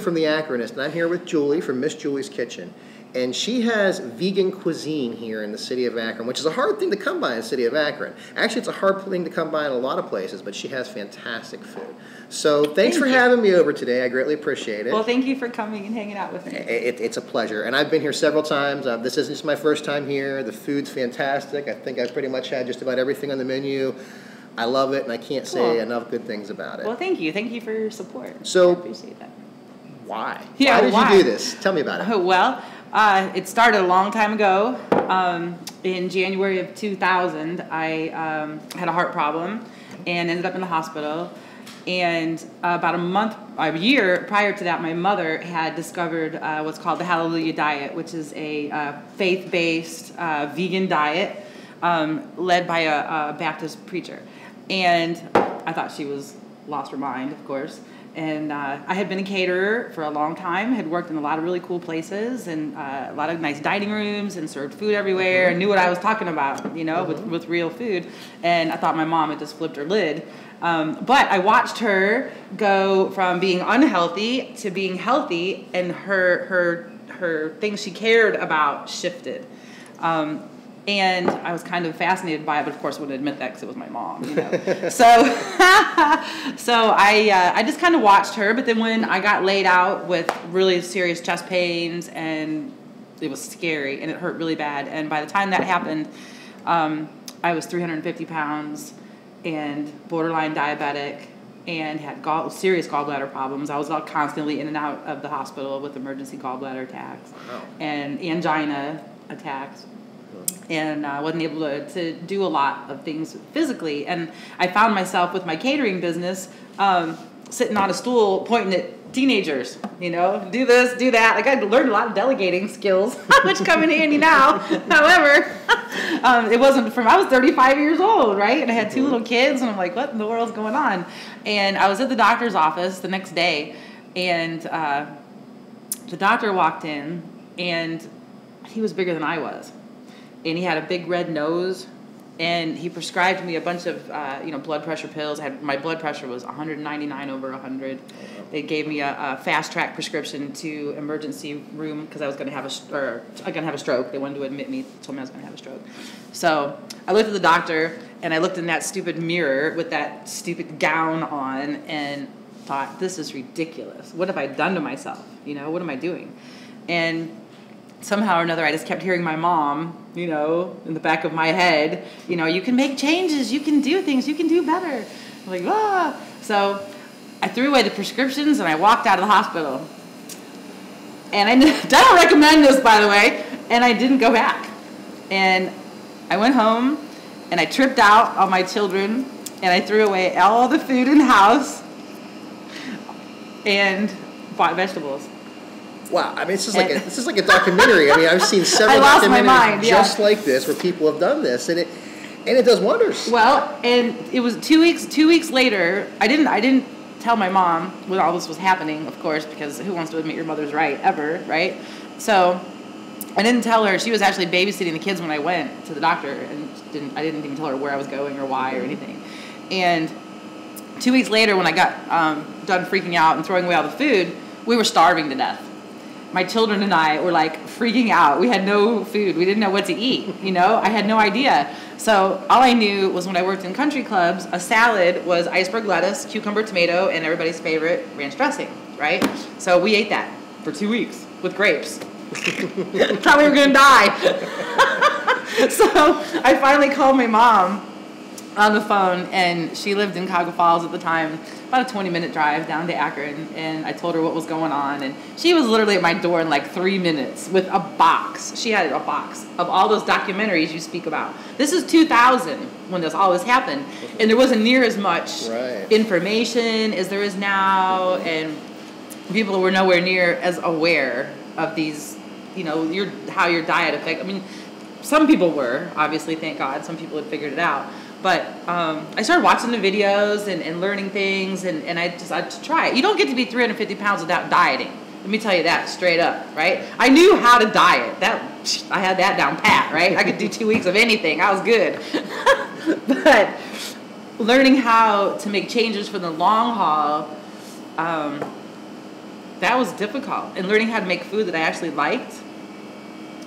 from the Akronist, and I'm here with Julie from Miss Julie's Kitchen. And she has vegan cuisine here in the city of Akron, which is a hard thing to come by in the city of Akron. Actually, it's a hard thing to come by in a lot of places, but she has fantastic food. So thanks for having me over today. I greatly appreciate it. Well, thank you for coming and hanging out with me. It's a pleasure. And I've been here several times. This isn't just my first time here. The food's fantastic. I think I've pretty much had just about everything on the menu. I love it, and I can't say enough good things about it. Well, thank you. Thank you for your support. So, I appreciate that. Why? Yeah, why did you do this? Tell me about it. Well, it started a long time ago. In January of 2000, I had a heart problem and ended up in the hospital. And about a year prior to that, my mother had discovered what's called the Hallelujah Diet, which is a faith-based vegan diet led by a Baptist preacher. And I thought she was lost her mind, of course. And I had been a caterer for a long time, had worked in a lot of really cool places and a lot of nice dining rooms and served food everywhere and knew what I was talking about, you know, with real food. And I thought my mom had just flipped her lid. But I watched her go from being unhealthy to being healthy, and her things she cared about shifted. And I was kind of fascinated by it, but of course wouldn't admit that because it was my mom, you know. So I just kind of watched her. But then when I got laid out with really serious chest pains, and it was scary and it hurt really bad. And by the time that happened, I was 350 pounds and borderline diabetic and had serious gallbladder problems. I was constantly in and out of the hospital with emergency gallbladder attacks and angina attacks. And I wasn't able to do a lot of things physically. And I found myself with my catering business sitting on a stool pointing at teenagers, you know, do this, do that. Like, I learned a lot of delegating skills, which come in handy now. However, it wasn't I was 35 years old, right? And I had 2 little kids, and I'm like, what in the world's going on? And I was at the doctor's office the next day, and the doctor walked in, and he was bigger than I was. And he had a big red nose, and he prescribed me a bunch of, blood pressure pills. My blood pressure was 199 over 100. They gave me a fast-track prescription to emergency room because I was going to have a stroke. They wanted to admit me, told me I was going to have a stroke. So I looked at the doctor, and I looked in that stupid mirror with that stupid gown on, and thought, this is ridiculous. What have I done to myself? You know, what am I doing? And somehow or another, I just kept hearing my mom, you know, in the back of my head, you know, you can make changes, you can do things, you can do better. I'm like, ah. So I threw away the prescriptions and I walked out of the hospital. And I don't recommend this, by the way, and I didn't go back. And I went home and I tripped out on my children and I threw away all the food in the house and bought vegetables. Wow, I mean, this is like a documentary. I mean, I've seen several documentaries just like this where people have done this, and it does wonders. Well, and it was 2 weeks. 2 weeks later, I didn't tell my mom when all this was happening, of course, because who wants to admit your mother's right ever, right? So I didn't tell her. She was actually babysitting the kids when I went to the doctor, and I didn't even tell her where I was going or why or anything. And 2 weeks later, when I got done freaking out and throwing away all the food, we were starving to death. My children and I were like freaking out. We had no food. We didn't know what to eat. You know, I had no idea. So all I knew was when I worked in country clubs, a salad was iceberg lettuce, cucumber, tomato, and everybody's favorite ranch dressing, right? So we ate that for 2 weeks with grapes. Thought we were going to die. So I finally called my mom on the phone, and she lived in Cuyahoga Falls at the time, about a 20-minute drive down to Akron, and I told her what was going on, and she was literally at my door in like 3 minutes with a box. She had a box of all those documentaries you speak about. This is 2000 when this all this happened, and there wasn't near as much information as there is now, and people were nowhere near as aware of these, you know, how your diet affects. I mean, some people were, obviously, thank God, some people had figured it out. But I started watching the videos and learning things, and I decided to try it. You don't get to be 350 pounds without dieting. Let me tell you that straight up, right? I knew how to diet. I had that down pat, right? I could do 2 weeks of anything. I was good. But learning how to make changes for the long haul that was difficult. And learning how to make food that I actually liked,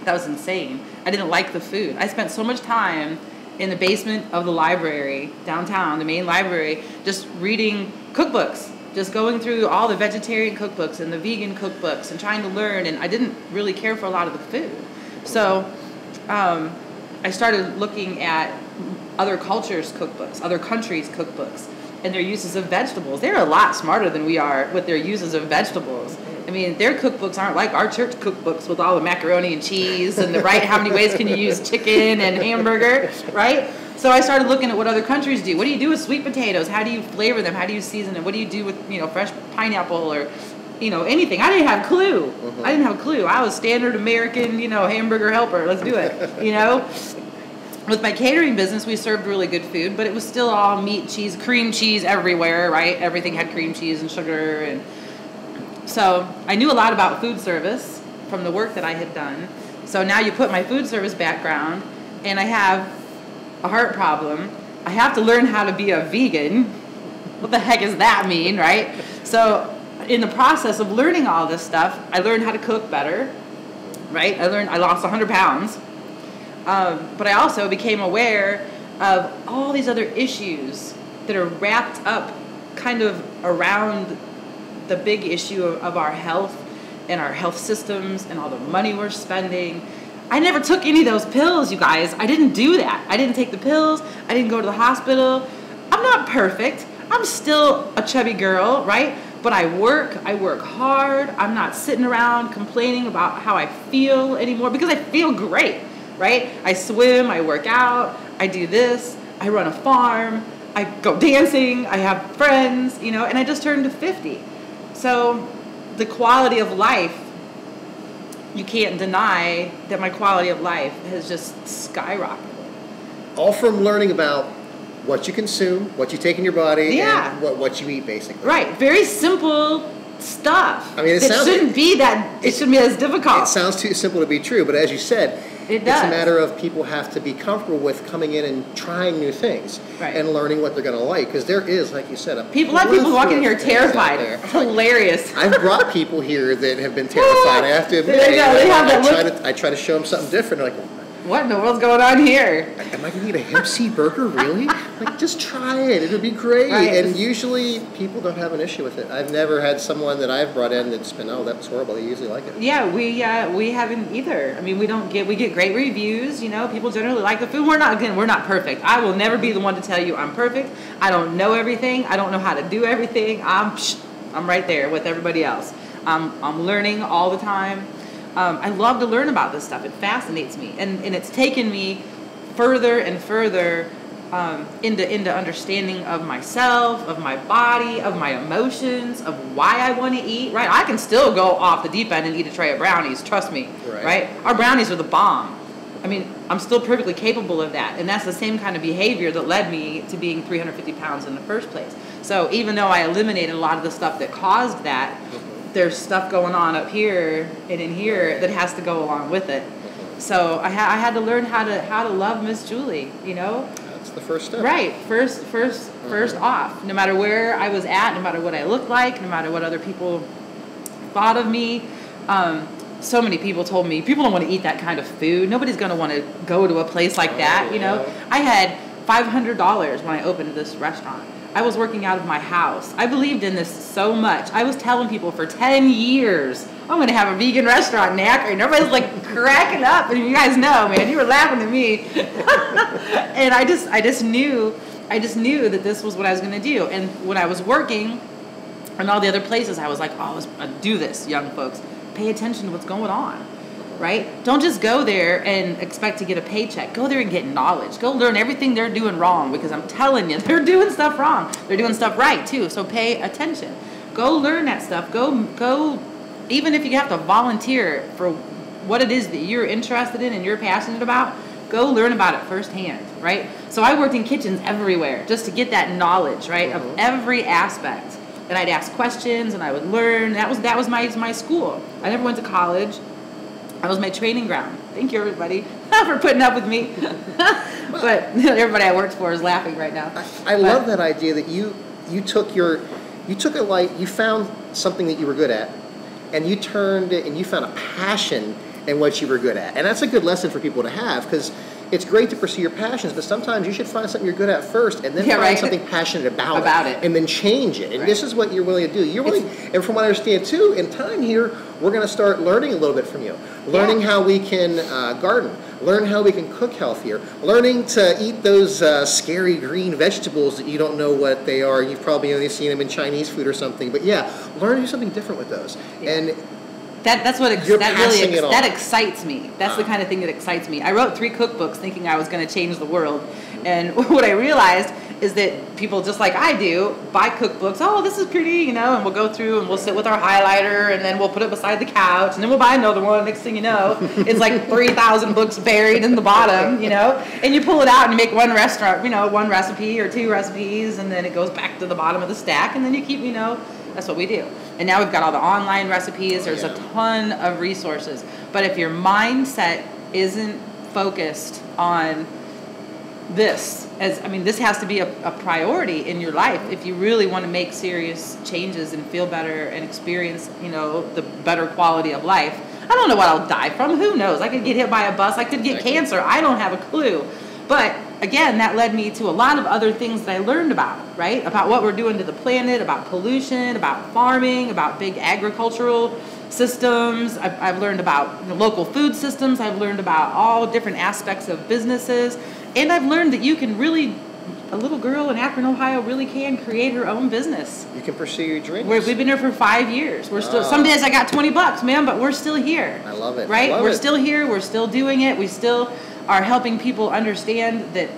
that was insane. I didn't like the food. I spent so much time in the basement of the library downtown, the main library, just reading cookbooks, just going through all the vegetarian cookbooks and the vegan cookbooks and trying to learn, and I didn't really care for a lot of the food. So I started looking at other cultures' cookbooks, other countries' cookbooks, and their uses of vegetables. They're a lot smarter than we are with their uses of vegetables. I mean, their cookbooks aren't like our church cookbooks with all the macaroni and cheese and the how many ways can you use chicken and hamburger, right? So I started looking at what other countries do. What do you do with sweet potatoes? How do you flavor them? How do you season them? What do you do with, fresh pineapple or, anything? I didn't have a clue. I didn't have a clue. I was standard American, hamburger helper. Let's do it, With my catering business, we served really good food, but it was still all meat, cheese, cream cheese everywhere, right? Everything had cream cheese and sugar. And so I knew a lot about food service from the work that I had done. So now you put my food service background, and I have a heart problem. I have to learn how to be a vegan. What the heck does that mean, right? So in the process of learning all this stuff, I learned how to cook better, right? I lost 100 pounds. But I also became aware of all these other issues that are wrapped up kind of around the big issue of our health and our health systems and all the money we're spending. I never took any of those pills, you guys. I didn't do that. I didn't take the pills. I didn't go to the hospital. I'm not perfect. I'm still a chubby girl, right? But I work hard. I'm not sitting around complaining about how I feel anymore because I feel great. Right? I swim, I work out, I do this, I run a farm, I go dancing, I have friends, and I just turned 50. So the quality of life, you can't deny that my quality of life has just skyrocketed. All from learning about what you consume, what you take in your body, and what you eat, basically. Right. Very simple stuff. I mean, it shouldn't be as difficult. It sounds too simple to be true, but as you said, it does. It's a matter of people have to be comfortable with coming in and trying new things and learning what they're going to like. Because there is, like you said, a lot of people walking here terrified. It's hilarious. I've brought people here that have been terrified. I have to admit. I try to show them something different. They're like, what in the world's going on here? Am I going to eat a hemp seed burger? Really? Like, just try it. It'll be great. Right. And usually people don't have an issue with it. I've never had someone that I've brought in that's been, that was horrible. They usually like it. Yeah, we haven't either. I mean, we get great reviews. People generally like the food. We're not perfect. I will never be the one to tell you I'm perfect. I don't know everything. I don't know how to do everything. I'm right there with everybody else. I'm learning all the time. I love to learn about this stuff. It fascinates me, and it's taken me further and further into understanding of myself, of my body, of my emotions, of why I want to eat. Right, I can still go off the deep end and eat a tray of brownies. Trust me. Right? Our brownies are the bomb. I mean, I'm still perfectly capable of that, and that's the same kind of behavior that led me to being 350 pounds in the first place. So even though I eliminated a lot of the stuff that caused that, there's stuff going on up here and in here that has to go along with it. So I had to learn how to love Miss Julie, That's the first step. Right. First off. No matter where I was at, no matter what I looked like, no matter what other people thought of me. So many people told me, people don't want to eat that kind of food. Nobody's going to want to go to a place like that, I had $500 when I opened this restaurant. I was working out of my house. I believed in this so much. I was telling people for 10 years, I'm going to have a vegan restaurant in Akron. Everybody's like cracking up. And you guys know, man, you were laughing at me. And I just knew that this was what I was going to do. And when I was working and all the other places, I was like, do this, young folks. Pay attention to what's going on. Right? Don't just go there and expect to get a paycheck. Go there and get knowledge. Go learn everything they're doing wrong, because I'm telling you, they're doing stuff wrong. They're doing stuff right too. So pay attention. Go learn that stuff. Go. Even if you have to volunteer for what it is that you're interested in and you're passionate about, go learn about it firsthand. Right? So I worked in kitchens everywhere just to get that knowledge, right, of every aspect. And I'd ask questions and I would learn. That was my school. I never went to college. That was my training ground. Thank you, everybody, for putting up with me. But everybody I worked for is laughing right now. I love that idea that you found something that you were good at, and you turned it and you found a passion in what you were good at. And that's a good lesson for people to have, because it's great to pursue your passions, but sometimes you should find something you're good at first, and then find something passionate about it, and then change it. And this is what you're willing to do. You're willing, and from what I understand too, in time here, we're going to start learning a little bit from you. Learning how we can garden, learn how we can cook healthier, learning to eat those scary green vegetables that you don't know what they are. You've probably only seen them in Chinese food or something. But yeah, learn to do something different with those. And that's what that excites me. That's the kind of thing that excites me. I wrote 3 cookbooks thinking I was going to change the world, and what I realized is that people just like I do buy cookbooks. Oh, this is pretty, you know, and we'll go through and we'll sit with our highlighter, and then we'll put it beside the couch, and then we'll buy another one. Next thing you know, it's like 3,000 books buried in the bottom, you know, and you pull it out and you make one restaurant, you know, 1 recipe or 2 recipes, and then it goes back to the bottom of the stack, and then you keep, you know. That's what we do. And now we've got all the online recipes. There's a ton of resources. But if your mindset isn't focused on this, this has to be a priority in your life if you really want to make serious changes and feel better and experience, you know, the better quality of life. I don't know what I'll die from. Who knows? I could get hit by a bus. I could get cancer. I don't have a clue. But again, that led me to a lot of other things that I learned about, right? About what we're doing to the planet, about pollution, about farming, about big agricultural systems. I've learned about local food systems. I've learned about all different aspects of businesses. And I've learned that you can really, a little girl in Akron, Ohio really can create her own business. You can pursue your dreams. We've been here for 5 years. We're still, some days I got $20, man, but we're still here. I love it. Right? We're still here. We're still doing it. We still are helping people understand that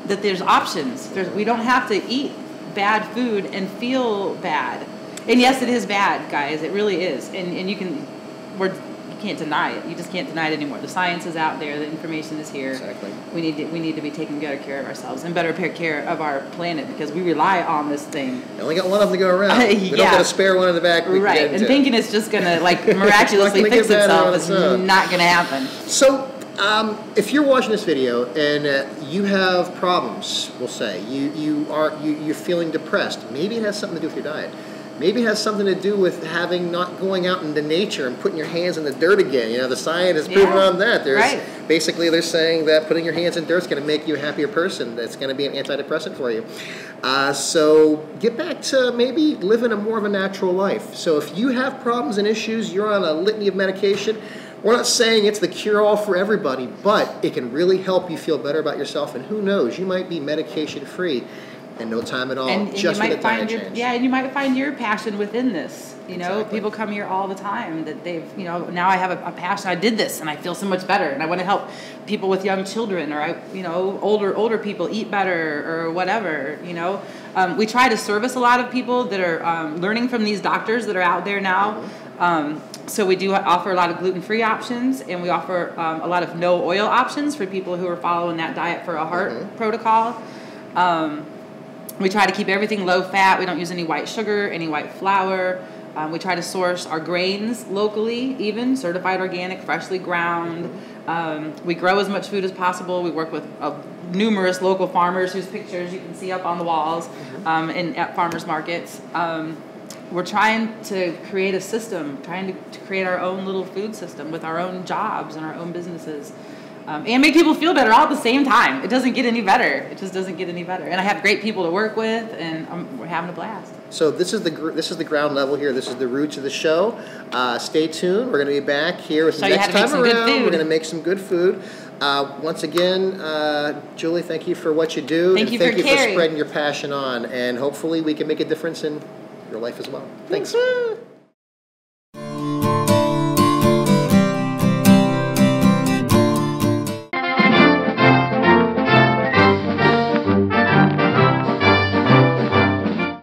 there's options. We don't have to eat bad food and feel bad. And yes, it is bad, guys. It really is. And you can't deny it. You just can't deny it anymore. The science is out there. The information is here. Exactly. We need to be taking better care of ourselves and better care of our planet, because we rely on this thing. We only got one of them to go around. We don't got a spare one in the back. Right. And thinking it's just going to miraculously fix itself is not going to happen. So if you're watching this video and you have problems, we'll say you're feeling depressed, maybe it has something to do with your diet. Maybe it has something to do with not going out into nature and putting your hands in the dirt again. You know, the science has proven on that. Basically, they're saying that putting your hands in dirt is going to make you a happier person. That's going to be an antidepressant for you. So get back to maybe living more of a natural life. So if you have problems and issues, you're on a litany of medication. We're not saying it's the cure-all for everybody, but it can really help you feel better about yourself. And who knows, you might be medication-free in no time at all, and just with a diet change. Yeah, and you might find your passion within this. You know, people come here all the time that they've, you know, now I have a passion. I did this, and I feel so much better, and I want to help people with young children, or older people eat better, or whatever. You know, we try to service a lot of people that are learning from these doctors that are out there now. So we do offer a lot of gluten-free options, and we offer a lot of no oil options for people who are following that diet for a heart protocol. We try to keep everything low fat. We don't use any white sugar, any white flour. We try to source our grains locally, even certified organic, freshly ground. We grow as much food as possible. We work with numerous local farmers whose pictures you can see up on the walls at farmers markets. We're trying to create a system, trying to create our own little food system with our own jobs and our own businesses. And make people feel better all at the same time. It doesn't get any better. It just doesn't get any better. And I have great people to work with, and we're having a blast. So this is the ground level here. This is the roots of the show. Stay tuned. We're going to be back here with next time around. We're going to make some good food. Once again, Julie, thank you for what you do. Thank you for spreading your passion on. And hopefully we can make a difference in your life as well. Thanks.